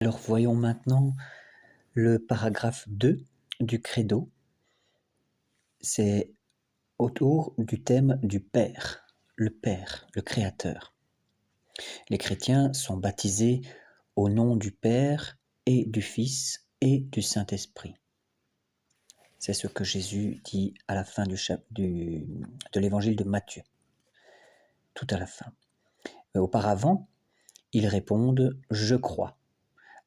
Alors voyons maintenant le paragraphe 2 du Credo. C'est autour du thème du Père, le Créateur. Les chrétiens sont baptisés au nom du Père et du Fils et du Saint-Esprit. C'est ce que Jésus dit à la fin de l'évangile de Matthieu, tout à la fin. Mais auparavant, ils répondent « Je crois »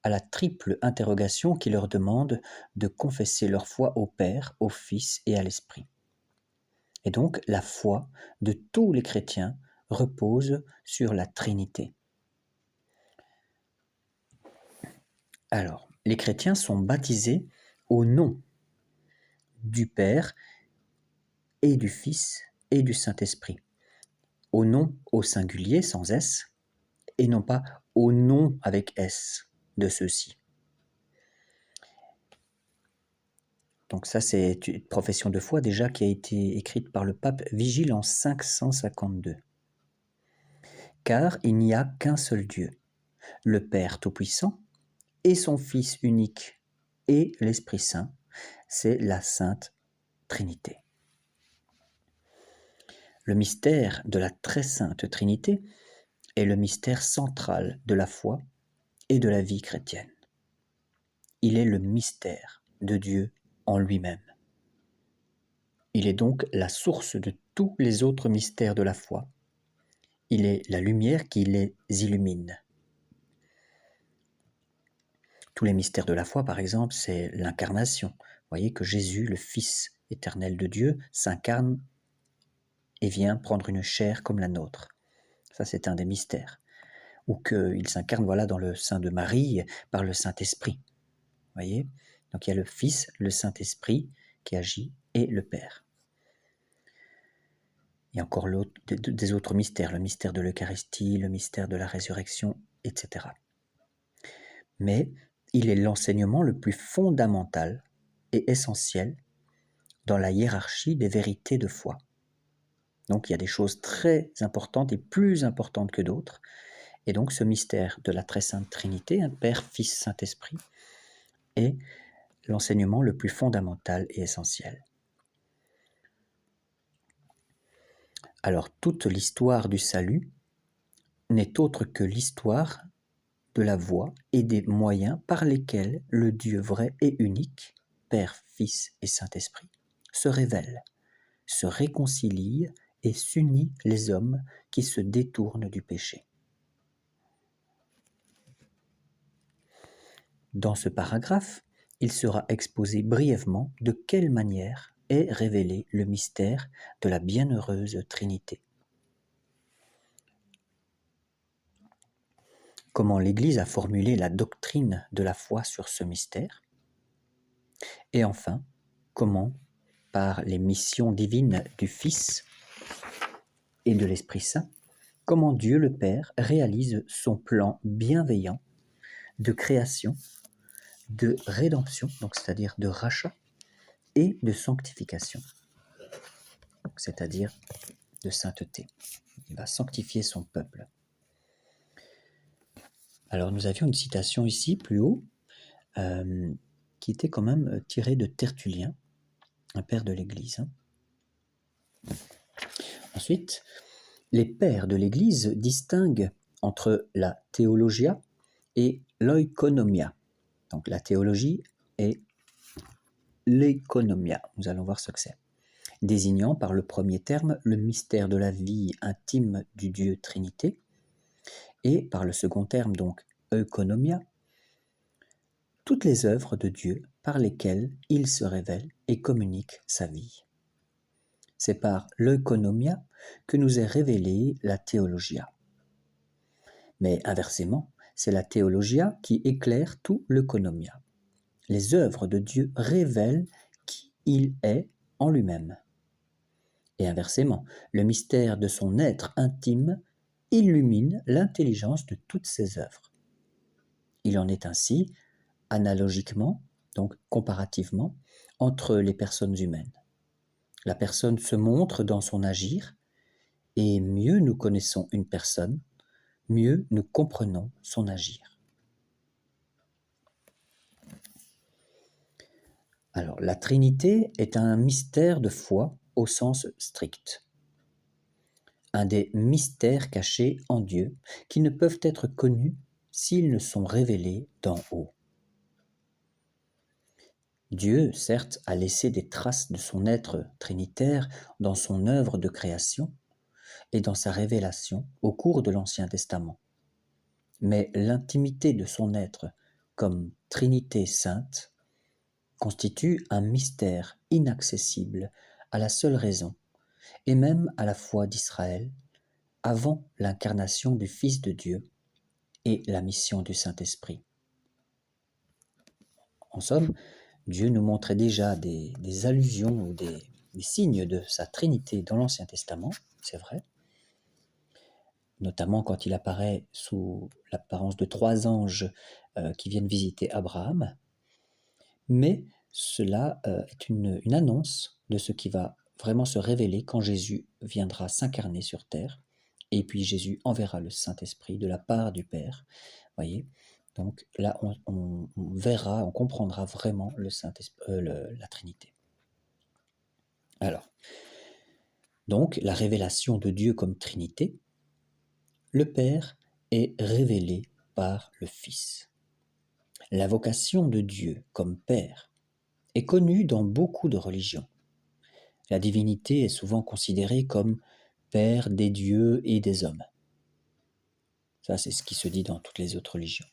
à la triple interrogation qui leur demande de confesser leur foi au Père, au Fils et à l'Esprit. Et donc, la foi de tous les chrétiens repose sur la Trinité. Alors, les chrétiens sont baptisés au nom du Père et du Fils et du Saint-Esprit. Au nom au singulier sans S, et non pas au nom avec S de ceux-ci. Donc ça, c'est une profession de foi déjà qui a été écrite par le pape Vigile en 552. Car il n'y a qu'un seul Dieu, le Père Tout-Puissant, et son Fils unique, et l'Esprit Saint, c'est la Sainte Trinité. Le mystère de la très sainte Trinité est le mystère central de la foi et de la vie chrétienne. Il est le mystère de Dieu en lui-même. Il est donc la source de tous les autres mystères de la foi. Il est la lumière qui les illumine. Tous les mystères de la foi, par exemple, c'est l'incarnation. Vous voyez que Jésus, le Fils éternel de Dieu, s'incarne et vient prendre une chair comme la nôtre. Ça, c'est un des mystères. Ou qu'il s'incarne dans le sein de Marie par le Saint-Esprit. Vous voyez ? Donc il y a le Fils, le Saint-Esprit qui agit et le Père. Il y a encore des autres mystères, le mystère de l'Eucharistie, le mystère de la résurrection, etc. Mais il est l'enseignement le plus fondamental et essentiel dans la hiérarchie des vérités de foi. Donc il y a des choses très importantes et plus importantes que d'autres. Et donc ce mystère de la très sainte Trinité, Père, Fils, Saint-Esprit, est l'enseignement le plus fondamental et essentiel. Alors toute l'histoire du salut n'est autre que l'histoire de la voie et des moyens par lesquels le Dieu vrai et unique, Père, Fils et Saint-Esprit, se révèle, se réconcilie et s'unit les hommes qui se détournent du péché. Dans ce paragraphe, il sera exposé brièvement de quelle manière est révélé le mystère de la bienheureuse Trinité. Comment l'Église a formulé la doctrine de la foi sur ce mystère. Et enfin, comment, par les missions divines du Fils et de l'Esprit Saint, comment Dieu le Père réalise son plan bienveillant de création, de rédemption, donc c'est-à-dire de rachat, et de sanctification, c'est-à-dire de sainteté. Il va sanctifier son peuple. Alors nous avions une citation ici, plus haut, qui était quand même tirée de Tertullien, un père de l'Église. Ensuite, les pères de l'Église distinguent entre la théologia et l'oikonomia. Donc la théologie et l'économia. Nous allons voir ce que c'est. Désignant par le premier terme le mystère de la vie intime du Dieu Trinité, et par le second terme, donc euconomia, toutes les œuvres de Dieu par lesquelles il se révèle et communique sa vie. C'est par l'euconomia que nous est révélée la théologia. Mais inversement, c'est la théologia qui éclaire tout l'euconomia. Les œuvres de Dieu révèlent qui il est en lui-même. Et inversement, le mystère de son être intime illumine l'intelligence de toutes ses œuvres. Il en est ainsi, analogiquement, donc comparativement, entre les personnes humaines. La personne se montre dans son agir, et mieux nous connaissons une personne, mieux nous comprenons son agir. Alors, la Trinité est un mystère de foi au sens strict. Un des mystères cachés en Dieu qui ne peuvent être connus s'ils ne sont révélés d'en haut. Dieu, certes, a laissé des traces de son être trinitaire dans son œuvre de création et dans sa révélation au cours de l'Ancien Testament. Mais l'intimité de son être comme Trinité sainte constitue un mystère inaccessible à la seule raison et même à la foi d'Israël avant l'incarnation du Fils de Dieu et la mission du Saint-Esprit. En somme, Dieu nous montrait déjà des allusions ou des signes de sa Trinité dans l'Ancien Testament, c'est vrai, notamment quand il apparaît sous l'apparence de 3 anges qui viennent visiter Abraham, mais cela est une annonce de ce qui va vraiment se révéler quand Jésus viendra s'incarner sur terre, et puis Jésus enverra le Saint-Esprit de la part du Père, voyez. Donc là, on verra, on comprendra vraiment la Trinité. Alors, donc, la révélation de Dieu comme Trinité, le Père est révélé par le Fils. La vocation de Dieu comme Père est connue dans beaucoup de religions. La divinité est souvent considérée comme Père des dieux et des hommes. Ça, c'est ce qui se dit dans toutes les autres religions.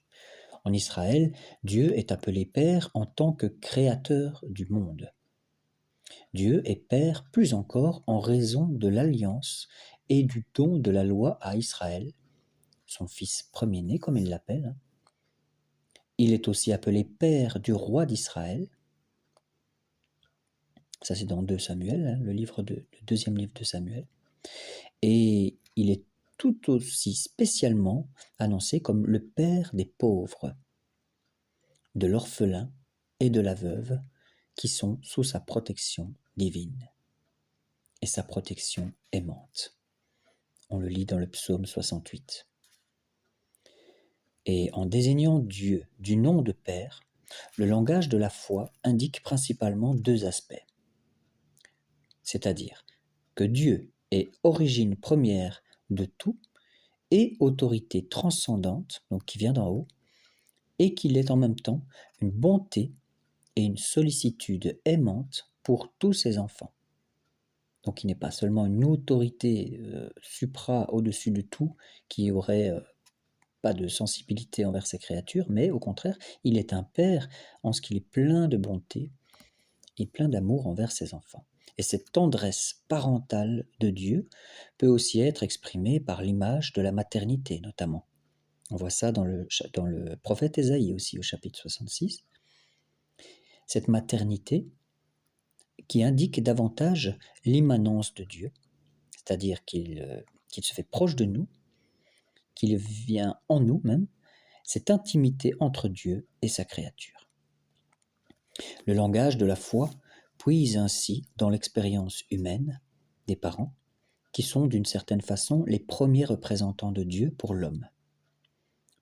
En Israël, Dieu est appelé Père en tant que créateur du monde. Dieu est Père plus encore en raison de l'alliance et du don de la loi à Israël, son fils premier-né comme il l'appelle. Il est aussi appelé Père du roi d'Israël. Ça c'est dans 2 Samuel, le deuxième livre de Samuel. Et il est tout aussi spécialement annoncé comme le Père des pauvres, de l'orphelin et de la veuve qui sont sous sa protection divine et sa protection aimante. On le lit dans le psaume 68. Et en désignant Dieu du nom de Père, le langage de la foi indique principalement 2 aspects. C'est-à-dire que Dieu est origine première de tout et autorité transcendante, donc qui vient d'en haut, et qu'il est en même temps une bonté et une sollicitude aimante pour tous ses enfants. Donc il n'est pas seulement une autorité supra au-dessus de tout qui aurait pas de sensibilité envers ses créatures, mais au contraire, il est un père en ce qu'il est plein de bonté et plein d'amour envers ses enfants. Et cette tendresse parentale de Dieu peut aussi être exprimée par l'image de la maternité, notamment. On voit ça dans le prophète Ésaïe aussi, au chapitre 66. Cette maternité qui indique davantage l'immanence de Dieu, c'est-à-dire qu'il se fait proche de nous, qu'il vient en nous même, cette intimité entre Dieu et sa créature. Le langage de la foi puise ainsi dans l'expérience humaine des parents, qui sont d'une certaine façon les premiers représentants de Dieu pour l'homme.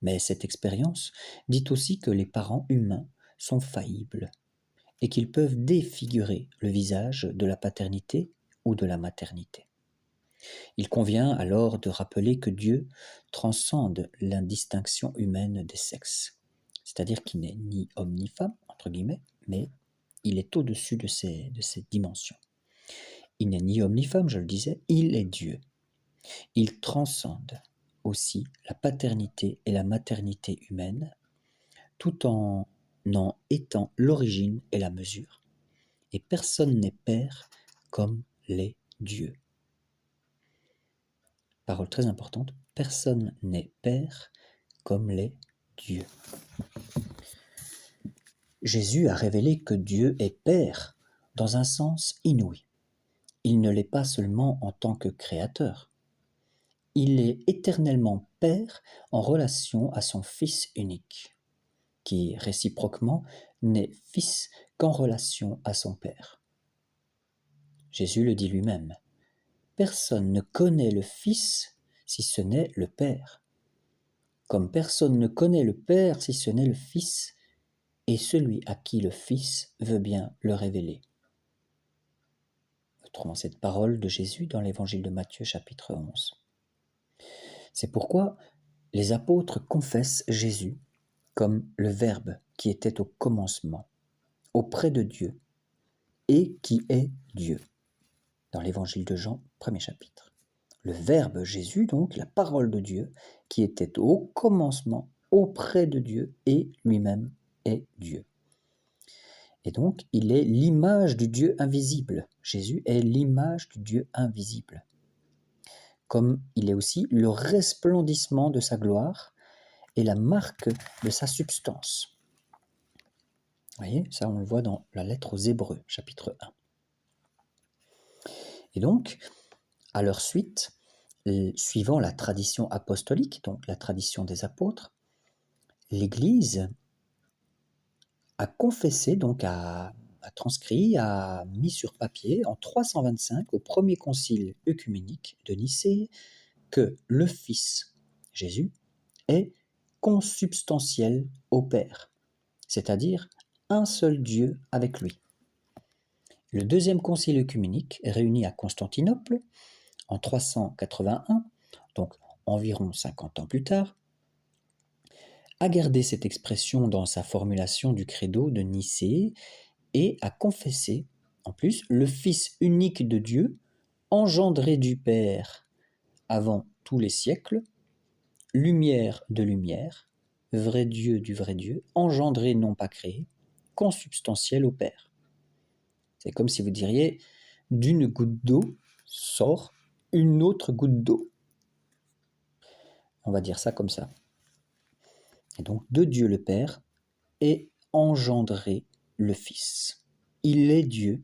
Mais cette expérience dit aussi que les parents humains sont faillibles et qu'ils peuvent défigurer le visage de la paternité ou de la maternité. Il convient alors de rappeler que Dieu transcende l'indistinction humaine des sexes, c'est-à-dire qu'il n'est ni homme ni femme, entre guillemets, mais il est au-dessus de ces dimensions. Il n'est ni homme ni femme, je le disais, il est Dieu. Il transcende aussi la paternité et la maternité humaine, tout en étant l'origine et la mesure. Et personne n'est père comme l'est Dieu. Parole très importante, personne n'est père comme l'est Dieu. Jésus a révélé que Dieu est Père dans un sens inouï. Il ne l'est pas seulement en tant que créateur. Il est éternellement Père en relation à son Fils unique, qui réciproquement n'est Fils qu'en relation à son Père. Jésus le dit lui-même. Personne ne connaît le Fils si ce n'est le Père. Comme personne ne connaît le Père si ce n'est le Fils, et celui à qui le Fils veut bien le révéler. Nous trouvons cette parole de Jésus dans l'évangile de Matthieu chapitre 11. C'est pourquoi les apôtres confessent Jésus comme le Verbe qui était au commencement, auprès de Dieu, et qui est Dieu, dans l'évangile de Jean, premier chapitre. Le Verbe Jésus, donc, la parole de Dieu, qui était au commencement, auprès de Dieu, et lui-même est Dieu. Et donc, il est l'image du Dieu invisible. Jésus est l'image du Dieu invisible. Comme il est aussi le resplendissement de sa gloire et la marque de sa substance. Vous voyez, ça on le voit dans la lettre aux Hébreux, chapitre 1. Et donc, à leur suite, suivant la tradition apostolique, donc la tradition des apôtres, l'Église a confessé, donc a transcrit, a mis sur papier en 325 au premier concile œcuménique de Nicée que le Fils, Jésus, est consubstantiel au Père, c'est-à-dire un seul Dieu avec lui. Le deuxième concile œcuménique, réuni à Constantinople en 381, donc environ 50 ans plus tard, a gardé cette expression dans sa formulation du credo de Nicée et a confessé, en plus, le Fils unique de Dieu, engendré du Père avant tous les siècles, lumière de lumière, vrai Dieu du vrai Dieu, engendré non pas créé, consubstantiel au Père. C'est comme si vous diriez, d'une goutte d'eau sort une autre goutte d'eau. On va dire ça comme ça. Et donc, de Dieu le Père est engendré le Fils. Il est Dieu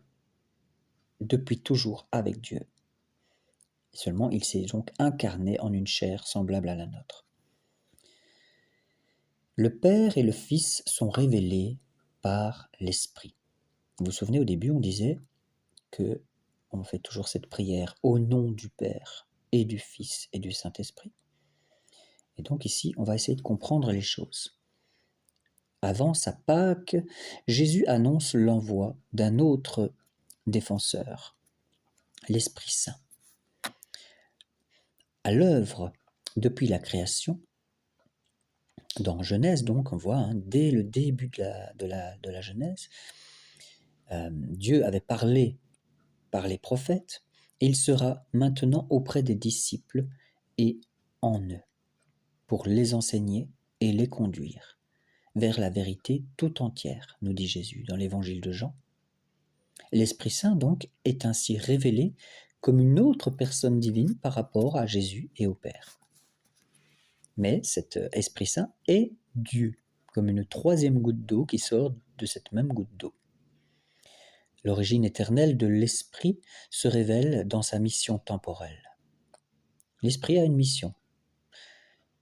depuis toujours avec Dieu. Et seulement, il s'est donc incarné en une chair semblable à la nôtre. Le Père et le Fils sont révélés par l'Esprit. Vous vous souvenez, au début, on disait que on fait toujours cette prière au nom du Père et du Fils et du Saint-Esprit. Et donc ici, on va essayer de comprendre les choses. Avant sa Pâque, Jésus annonce l'envoi d'un autre défenseur, l'Esprit Saint. À l'œuvre depuis la création, dans Genèse donc, on voit, dès le début de la Genèse, Dieu avait parlé par les prophètes, et il sera maintenant auprès des disciples et en eux, pour les enseigner et les conduire vers la vérité tout entière, nous dit Jésus dans l'évangile de Jean. L'Esprit Saint, donc, est ainsi révélé comme une autre personne divine par rapport à Jésus et au Père. Mais cet Esprit Saint est Dieu, comme une troisième goutte d'eau qui sort de cette même goutte d'eau. L'origine éternelle de l'Esprit se révèle dans sa mission temporelle. L'Esprit a une mission.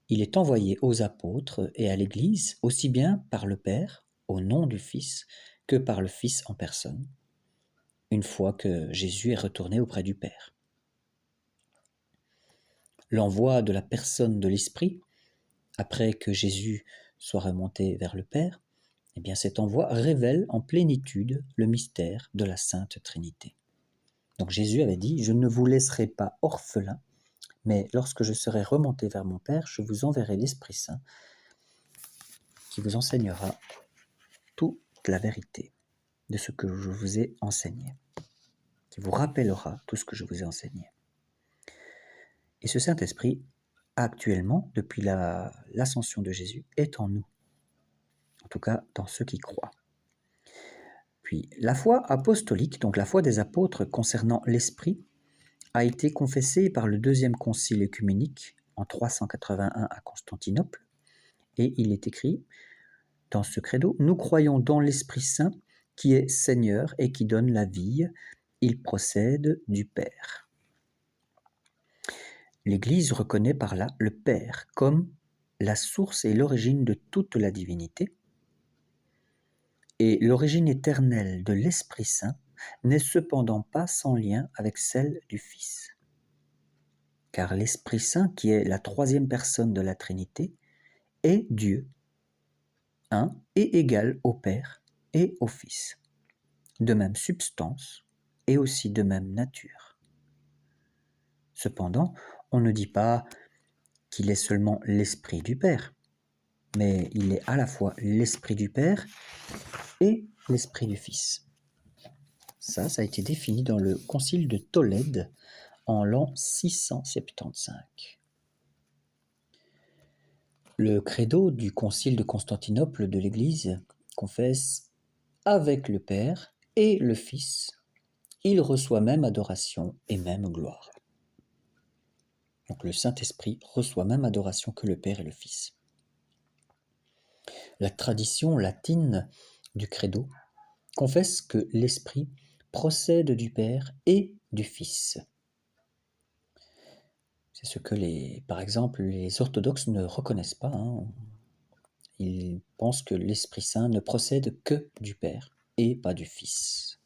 Il est envoyé aux apôtres et à l'Église, aussi bien par le Père, au nom du Fils, que par le Fils en personne, une fois que Jésus est retourné auprès du Père. L'envoi de la personne de l'Esprit, après que Jésus soit remonté vers le Père, eh bien cet envoi révèle en plénitude le mystère de la Sainte Trinité. Donc Jésus avait dit « Je ne vous laisserai pas orphelins, mais lorsque je serai remonté vers mon Père, je vous enverrai l'Esprit Saint qui vous enseignera toute la vérité de ce que je vous ai enseigné, qui vous rappellera tout ce que je vous ai enseigné. » Et ce Saint-Esprit, actuellement, depuis l'ascension de Jésus, est en nous, en tout cas dans ceux qui croient. Puis la foi apostolique, donc la foi des apôtres concernant l'Esprit, a été confessée par le deuxième concile œcuménique en 381 à Constantinople, et il est écrit dans ce credo « Nous croyons dans l'Esprit Saint qui est Seigneur et qui donne la vie, il procède du Père. » L'Église reconnaît par là le Père comme la source et l'origine de toute la divinité, et l'origine éternelle de l'Esprit Saint n'est cependant pas sans lien avec celle du Fils. Car l'Esprit Saint, qui est la troisième personne de la Trinité, est Dieu un et égal au Père et au Fils, de même substance et aussi de même nature. Cependant, on ne dit pas qu'il est seulement l'Esprit du Père, mais il est à la fois l'Esprit du Père et l'Esprit du Fils. Ça a été défini dans le Concile de Tolède en l'an 675. Le credo du Concile de Constantinople de l'Église confesse « Avec le Père et le Fils, il reçoit même adoration et même gloire ». Donc le Saint-Esprit reçoit même adoration que le Père et le Fils. La tradition latine du credo confesse que l'Esprit procède du Père et du Fils. C'est ce que, par exemple, les orthodoxes ne reconnaissent pas. Ils pensent que l'Esprit Saint ne procède que du Père et pas du Fils.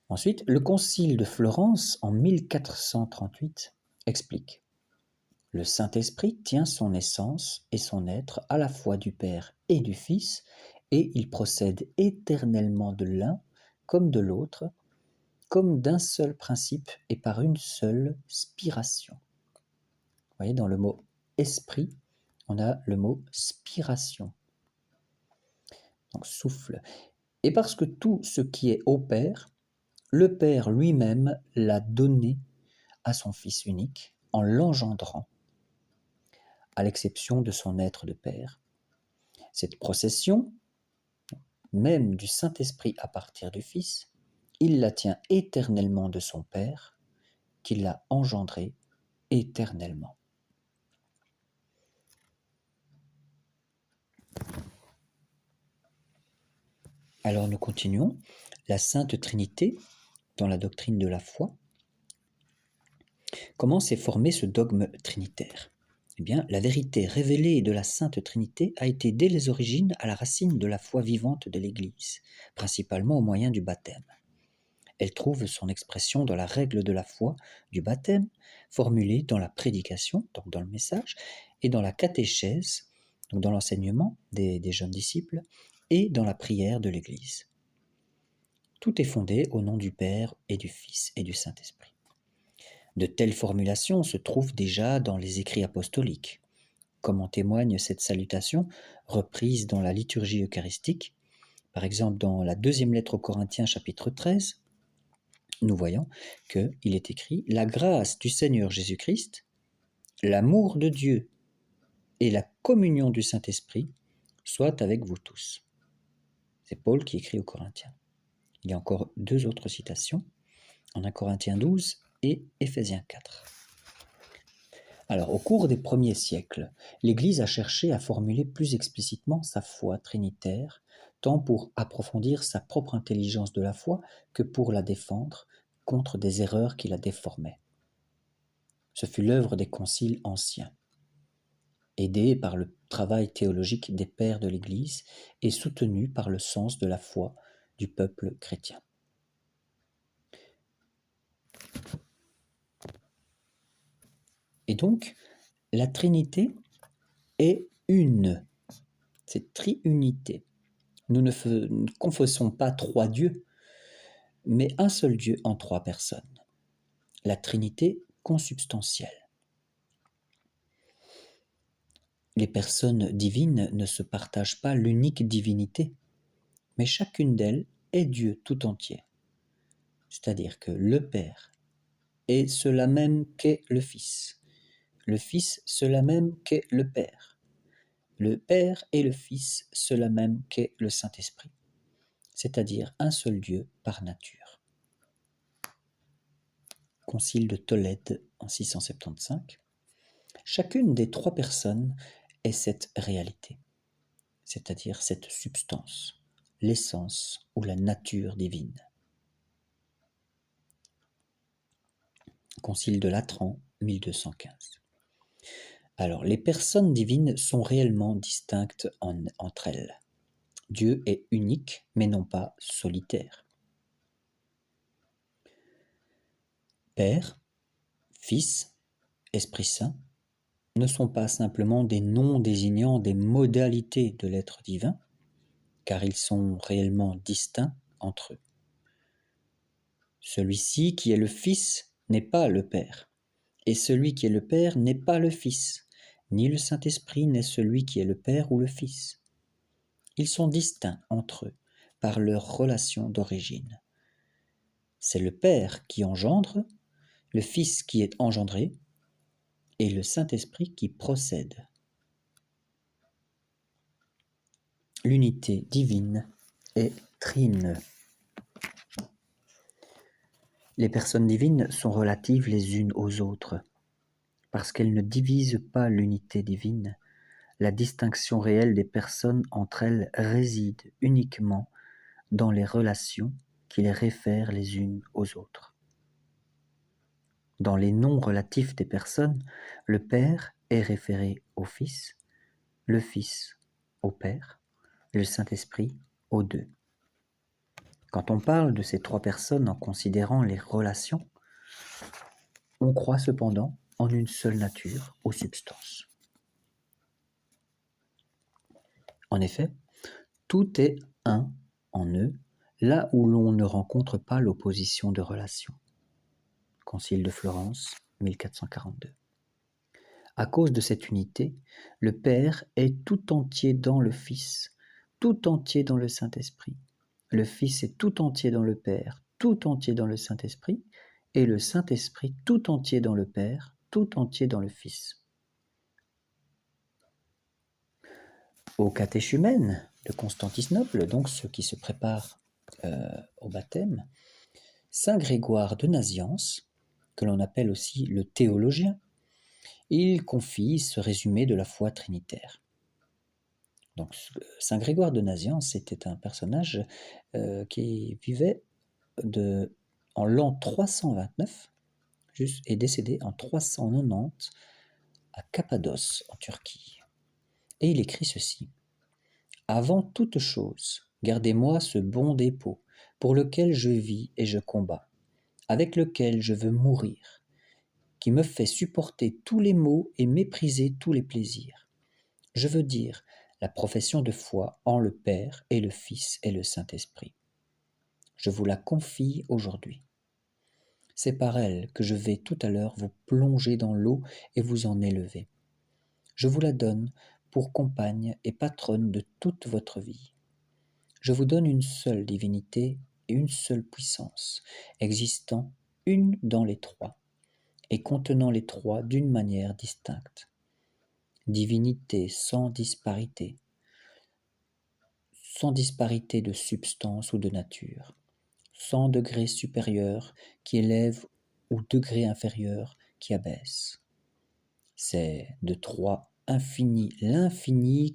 Ensuite, le Concile de Florence, en 1438, explique « Le Saint-Esprit tient son essence et son être à la fois du Père et du Fils, et il procède éternellement de l'un comme de l'autre, comme d'un seul principe et par une seule spiration. » Vous voyez, dans le mot « esprit », on a le mot « spiration ». Donc souffle. Et parce que tout ce qui est au Père, le Père lui-même l'a donné à son Fils unique en l'engendrant, à l'exception de son être de Père. Cette procession, même du Saint-Esprit à partir du Fils, il la tient éternellement de son Père, qui l'a engendré éternellement. Alors nous continuons. La Sainte Trinité, dans la doctrine de la foi, comment s'est formé ce dogme trinitaire ? Eh bien, la vérité révélée de la Sainte Trinité a été dès les origines à la racine de la foi vivante de l'Église, principalement au moyen du baptême. Elle trouve son expression dans la règle de la foi du baptême, formulée dans la prédication, donc dans le message, et dans la catéchèse, donc dans l'enseignement des jeunes disciples, et dans la prière de l'Église. Tout est fondé au nom du Père et du Fils et du Saint-Esprit. De telles formulations se trouvent déjà dans les écrits apostoliques, comme en témoigne cette salutation reprise dans la liturgie eucharistique. Par exemple, dans la deuxième lettre aux Corinthiens, chapitre 13, nous voyons qu'il est écrit « La grâce du Seigneur Jésus-Christ, l'amour de Dieu et la communion du Saint-Esprit soient avec vous tous. » C'est Paul qui écrit aux Corinthiens. Il y a encore deux autres citations, en 1 Corinthiens 12 et Éphésiens 4. Alors, au cours des premiers siècles, l'Église a cherché à formuler plus explicitement sa foi trinitaire, tant pour approfondir sa propre intelligence de la foi que pour la défendre contre des erreurs qui la déformaient. Ce fut l'œuvre des conciles anciens, aidés par le travail théologique des pères de l'Église et soutenus par le sens de la foi du peuple chrétien. Et donc, la Trinité est une, c'est triunité. Nous ne confessons pas trois dieux, mais un seul Dieu en trois personnes. La Trinité consubstantielle. Les personnes divines ne se partagent pas l'unique divinité, mais chacune d'elles est Dieu tout entier. C'est-à-dire que le Père est cela même qu'est le Fils cela même qu'est le Père et le Fils cela même qu'est le Saint-Esprit, c'est-à-dire un seul Dieu par nature. Concile de Tolède en 675. Chacune des trois personnes est cette réalité, c'est-à-dire cette substance, l'essence ou la nature divine. Concile de Latran, 1215. Alors, les personnes divines sont réellement distinctes entre elles. Dieu est unique, mais non pas solitaire. Père, Fils, Esprit Saint, ne sont pas simplement des noms désignant des modalités de l'être divin, car ils sont réellement distincts entre eux. Celui-ci qui est le Fils n'est pas le Père, et celui qui est le Père n'est pas le Fils, ni le Saint-Esprit n'est celui qui est le Père ou le Fils. Ils sont distincts entre eux par leur relation d'origine. C'est le Père qui engendre, le Fils qui est engendré, et le Saint-Esprit qui procède. L'unité divine est trine. Les personnes divines sont relatives les unes aux autres, parce qu'elles ne divisent pas l'unité divine. La distinction réelle des personnes entre elles réside uniquement dans les relations qui les réfèrent les unes aux autres. Dans les noms relatifs des personnes, le Père est référé au Fils, le Fils au Père, le Saint-Esprit aux deux. Quand on parle de ces trois personnes en considérant les relations, on croit cependant en une seule nature ou substance. En effet, tout est un en eux, là où l'on ne rencontre pas l'opposition de relations. Concile de Florence, 1442. À cause de cette unité, le Père est tout entier dans le Fils, tout entier dans le Saint-Esprit. Le Fils est tout entier dans le Père, tout entier dans le Saint-Esprit, et le Saint-Esprit tout entier dans le Père, tout entier dans le Fils. Au catéchumène de Constantinople, donc ceux qui se préparent au baptême, saint Grégoire de Naziance, que l'on appelle aussi le théologien, il confie ce résumé de la foi trinitaire. Donc, saint Grégoire de Naziance était un personnage qui vivait en l'an 329 et décédé en 390 à Cappadoce, en Turquie. Et il écrit ceci. « Avant toute chose, gardez-moi ce bon dépôt, pour lequel je vis et je combats, avec lequel je veux mourir, qui me fait supporter tous les maux et mépriser tous les plaisirs. Je veux dire la profession de foi en le Père et le Fils et le Saint-Esprit. Je vous la confie aujourd'hui. C'est par elle que je vais tout à l'heure vous plonger dans l'eau et vous en élever. Je vous la donne pour compagne et patronne de toute votre vie. Je vous donne une seule divinité et une seule puissance, existant une dans les trois, et contenant les trois d'une manière distincte. Divinité sans disparité de substance ou de nature, sans degré supérieur qui élève ou degré inférieur qui abaisse. C'est de trois infini l'infinie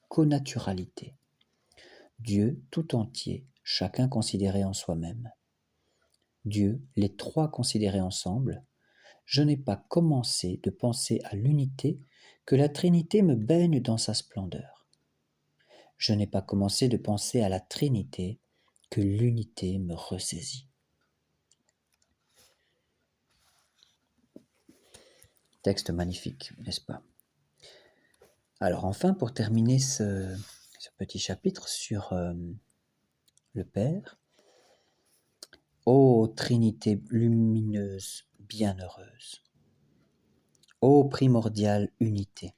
connaturalité. Dieu tout entier, chacun considéré en soi-même. Dieu, les trois considérés ensemble. Je n'ai pas commencé de penser à l'unité que la Trinité me baigne dans sa splendeur. Je n'ai pas commencé de penser à la Trinité que l'unité me ressaisit. » Texte magnifique, n'est-ce pas? Alors enfin, pour terminer ce petit chapitre sur le Père, ô Trinité lumineuse, bienheureuse, ô primordiale unité,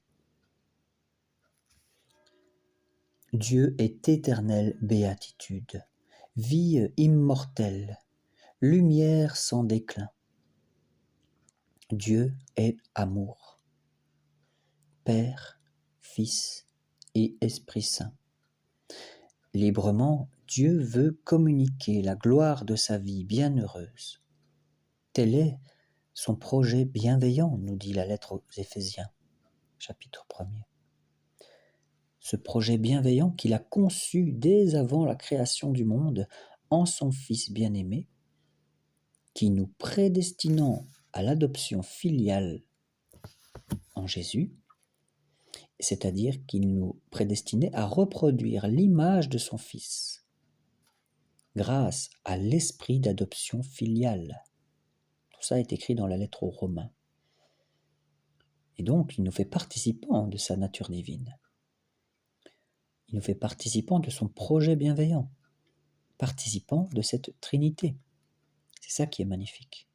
Dieu est éternelle béatitude, vie immortelle, lumière sans déclin. Dieu est amour, Père, Fils et Esprit Saint. Librement, Dieu veut communiquer la gloire de sa vie bienheureuse. Tel est son projet bienveillant, nous dit la lettre aux Éphésiens, chapitre 1er. Ce projet bienveillant qu'il a conçu dès avant la création du monde en son Fils bien-aimé, qui nous prédestinant à l'adoption filiale en Jésus, c'est-à-dire qu'il nous prédestinait à reproduire l'image de son Fils, grâce à l'esprit d'adoption filiale. Tout ça est écrit dans la lettre aux Romains. Et donc, il nous fait participants de sa nature divine. Il nous fait participants de son projet bienveillant, participants de cette Trinité. C'est ça qui est magnifique.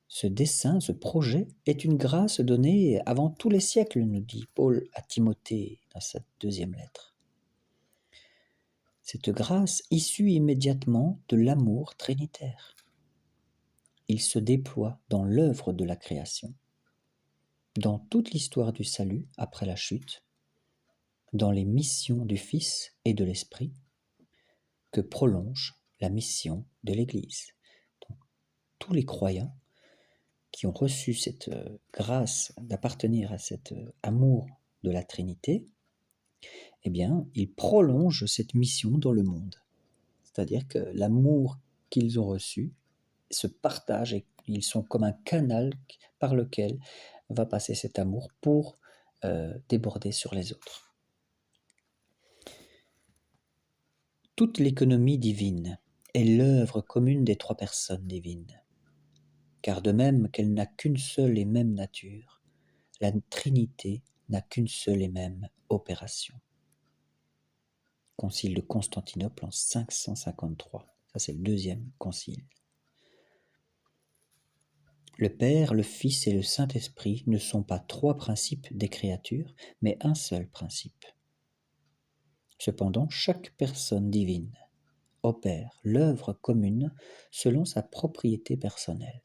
Ce dessein, ce projet est une grâce donnée avant tous les siècles, nous dit Paul à Timothée dans sa 2e lettre. Cette grâce issue immédiatement de l'amour trinitaire. Il se déploie dans l'œuvre de la création, dans toute l'histoire du salut après la chute, dans les missions du Fils et de l'Esprit, que prolonge la mission de l'Église. Donc, tous les croyants qui ont reçu cette grâce d'appartenir à cet amour de la Trinité, eh bien, ils prolongent cette mission dans le monde. C'est-à-dire que l'amour qu'ils ont reçu se partage et ils sont comme un canal par lequel va passer cet amour pour déborder sur les autres. Toute l'économie divine est l'œuvre commune des 3 personnes divines. Car de même qu'elle n'a qu'une seule et même nature, la Trinité n'a qu'une seule et même opération. Concile de Constantinople en 553. Ça, c'est le 2e concile. Le Père, le Fils et le Saint-Esprit ne sont pas 3 principes des créatures, mais un seul principe. Cependant, chaque personne divine opère l'œuvre commune selon sa propriété personnelle.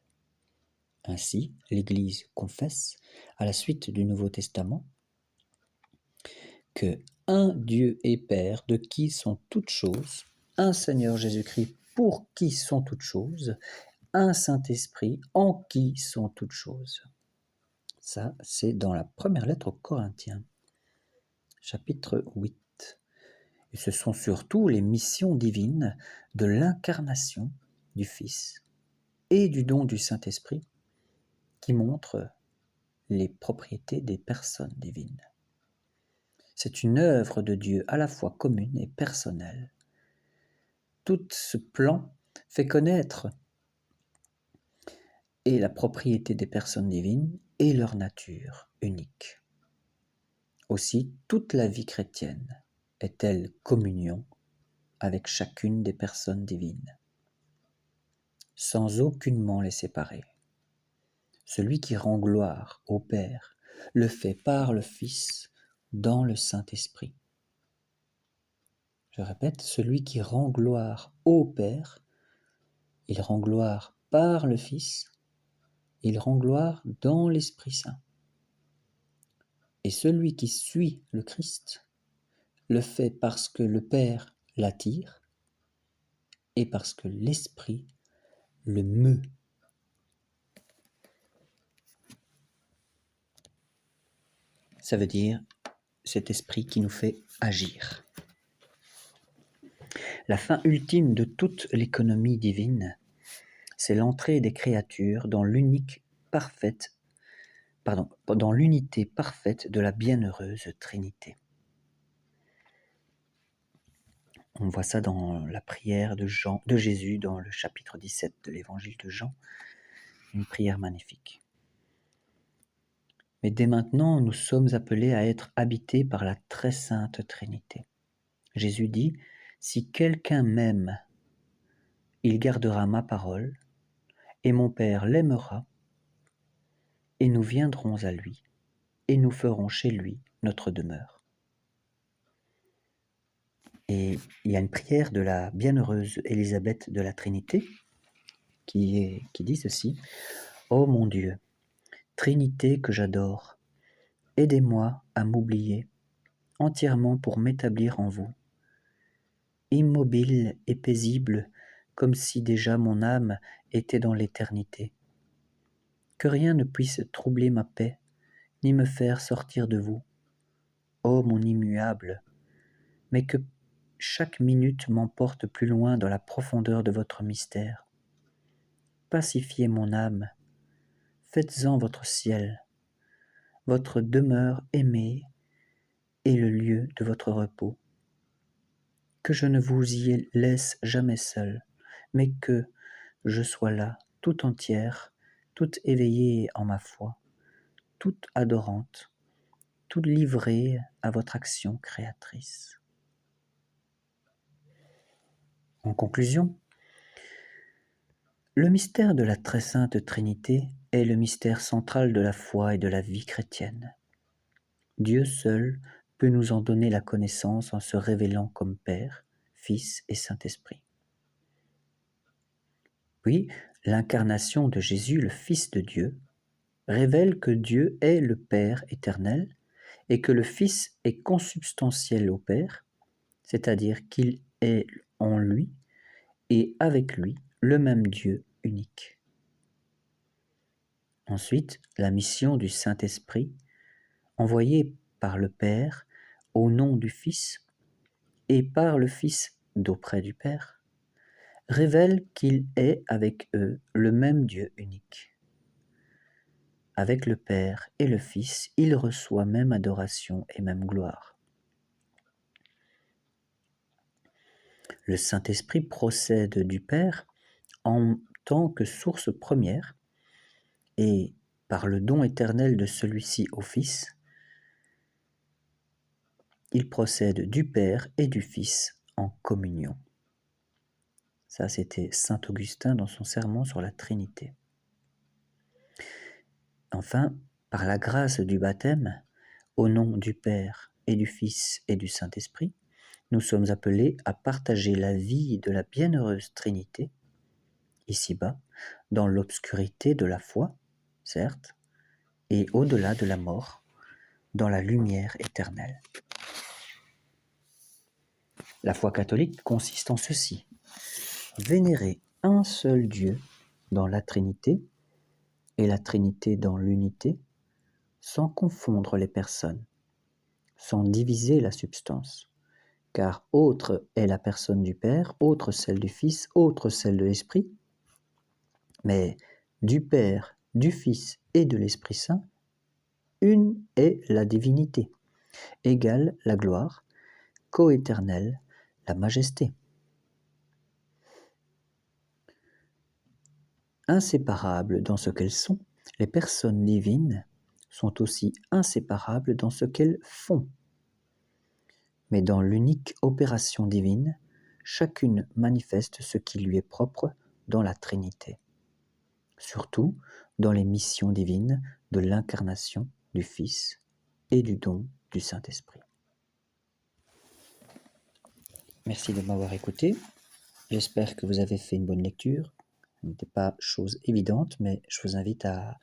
Ainsi, l'Église confesse, à la suite du Nouveau Testament, que un Dieu et Père de qui sont toutes choses, un Seigneur Jésus-Christ pour qui sont toutes choses, un Saint-Esprit en qui sont toutes choses. Ça, c'est dans la première lettre aux Corinthiens, chapitre 8. Et ce sont surtout les missions divines de l'incarnation du Fils et du don du Saint-Esprit qui montrent les propriétés des personnes divines. C'est une œuvre de Dieu à la fois commune et personnelle. Tout ce plan fait connaître et la propriété des personnes divines et leur nature unique. Aussi, toute la vie chrétienne est-elle communion avec chacune des personnes divines, sans aucunement les séparer. Celui qui rend gloire au Père le fait par le Fils dans le Saint-Esprit. Je répète, celui qui rend gloire au Père, il rend gloire par le Fils, il rend gloire dans l'Esprit Saint. Et celui qui suit le Christ le fait parce que le Père l'attire et parce que l'Esprit le meut. Ça veut dire cet esprit qui nous fait agir. La fin ultime de toute l'économie divine, c'est l'entrée des créatures dans l'unité parfaite de la bienheureuse Trinité. On voit ça dans la prière de Jésus dans le chapitre 17 de l'évangile de Jean, une prière magnifique. Mais dès maintenant, nous sommes appelés à être habités par la très sainte Trinité. Jésus dit, « Si quelqu'un m'aime, il gardera ma parole, et mon Père l'aimera, et nous viendrons à lui, et nous ferons chez lui notre demeure. » Et il y a une prière de la bienheureuse Élisabeth de la Trinité qui dit ceci, « Ô mon Dieu, Trinité que j'adore, aidez-moi à m'oublier entièrement pour m'établir en vous, immobile et paisible comme si déjà mon âme était dans l'éternité. Que rien ne puisse troubler ma paix, ni me faire sortir de vous, ô mon immuable, mais que chaque minute m'emporte plus loin dans la profondeur de votre mystère. Pacifiez mon âme, faites-en votre ciel, votre demeure aimée et le lieu de votre repos. Que je ne vous y laisse jamais seul, mais que je sois là, tout entière, toute éveillée en ma foi, toute adorante, toute livrée à votre action créatrice. En conclusion, le mystère de la très sainte Trinité est le mystère central de la foi et de la vie chrétienne. Dieu seul peut nous en donner la connaissance en se révélant comme Père, Fils et Saint-Esprit. Puis, l'incarnation de Jésus, le Fils de Dieu, révèle que Dieu est le Père éternel et que le Fils est consubstantiel au Père, c'est-à-dire qu'il est en lui et avec lui le même Dieu unique. Ensuite, la mission du Saint-Esprit, envoyé par le Père au nom du Fils et par le Fils d'auprès du Père, révèle qu'il est avec eux le même Dieu unique. Avec le Père et le Fils, il reçoit même adoration et même gloire. Le Saint-Esprit procède du Père en tant que source première et, par le don éternel de celui-ci au Fils, il procède du Père et du Fils en communion. Ça, c'était saint Augustin dans son sermon sur la Trinité. Enfin, par la grâce du baptême, au nom du Père et du Fils et du Saint-Esprit, nous sommes appelés à partager la vie de la bienheureuse Trinité, ici-bas, dans l'obscurité de la foi, certes, et au-delà de la mort, dans la lumière éternelle. La foi catholique consiste en ceci: vénérer un seul Dieu dans la Trinité et la Trinité dans l'unité, sans confondre les personnes, sans diviser la substance, car autre est la personne du Père, autre celle du Fils, autre celle de l'Esprit, mais du Père, du Fils et de l'Esprit Saint, une est la divinité, égale la gloire, coéternelle la majesté. Inséparables dans ce qu'elles sont, les personnes divines sont aussi inséparables dans ce qu'elles font. Mais dans l'unique opération divine, chacune manifeste ce qui lui est propre dans la Trinité, surtout dans les missions divines de l'incarnation du Fils et du don du Saint-Esprit. Merci de m'avoir écouté. J'espère que vous avez fait une bonne lecture. Ce n'était pas chose évidente, mais je vous invite à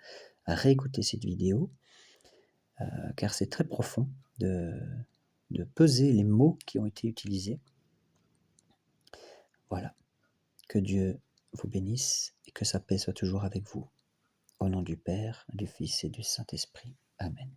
réécouter cette vidéo, car c'est très profond de peser les mots qui ont été utilisés. Voilà. Que Dieu vous bénisse et que sa paix soit toujours avec vous. Au nom du Père, du Fils et du Saint-Esprit. Amen.